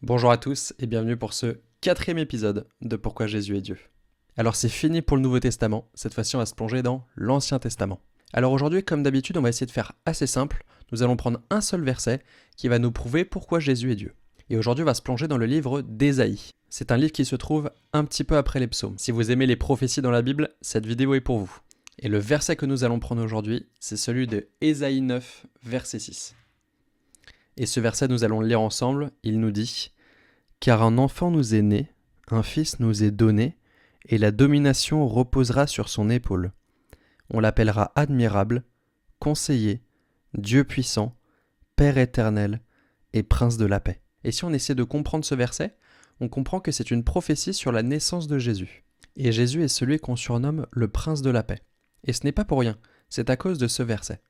Bonjour à tous et bienvenue pour ce 4e épisode de Pourquoi Jésus est Dieu. Alors c'est fini pour le Nouveau Testament, cette fois-ci on va se plonger dans l'Ancien Testament. Alors aujourd'hui, comme d'habitude, on va essayer de faire assez simple, nous allons prendre un seul verset qui va nous prouver pourquoi Jésus est Dieu. Et aujourd'hui on va se plonger dans le livre d'Ésaïe. C'est un livre qui se trouve un petit peu après les psaumes. Si vous aimez les prophéties dans la Bible, cette vidéo est pour vous. Et le verset que nous allons prendre aujourd'hui, c'est celui de Ésaïe 9, verset 6. Et ce verset, nous allons le lire ensemble, il nous dit « Car un enfant nous est né, un fils nous est donné, et la domination reposera sur son épaule. On l'appellera admirable, conseiller, Dieu puissant, Père éternel et Prince de la paix. » Et si on essaie de comprendre ce verset, on comprend que c'est une prophétie sur la naissance de Jésus. Et Jésus est celui qu'on surnomme le Prince de la paix. Et ce n'est pas pour rien, c'est à cause de ce verset.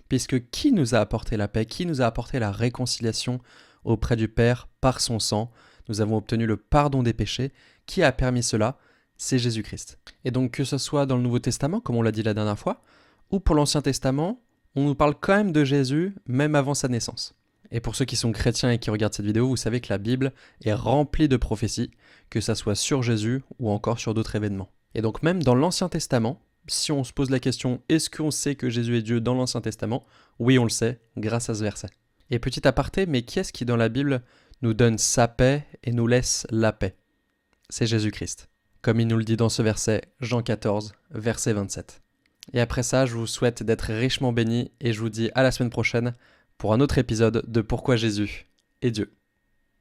Puisque qui nous a apporté la paix, qui nous a apporté la réconciliation auprès du Père par son sang? Nous avons obtenu le pardon des péchés. Qui a permis cela? C'est Jésus-Christ. Et donc que ce soit dans le Nouveau Testament, comme on l'a dit la dernière fois, ou pour l'Ancien Testament, on nous parle quand même de Jésus, même avant sa naissance. Et pour ceux qui sont chrétiens et qui regardent cette vidéo, vous savez que la Bible est remplie de prophéties, que ça soit sur Jésus ou encore sur d'autres événements. Et donc même dans l'Ancien Testament, si on se pose la question « Est-ce qu'on sait que Jésus est Dieu dans l'Ancien Testament ?» Oui, on le sait, grâce à ce verset. Et petit aparté, mais qui est-ce qui dans la Bible nous donne sa paix et nous laisse la paix? C'est Jésus-Christ. Comme il nous le dit dans ce verset, Jean 14, verset 27. Et après ça, je vous souhaite d'être richement bénis et je vous dis à la semaine prochaine pour un autre épisode de Pourquoi Jésus est Dieu.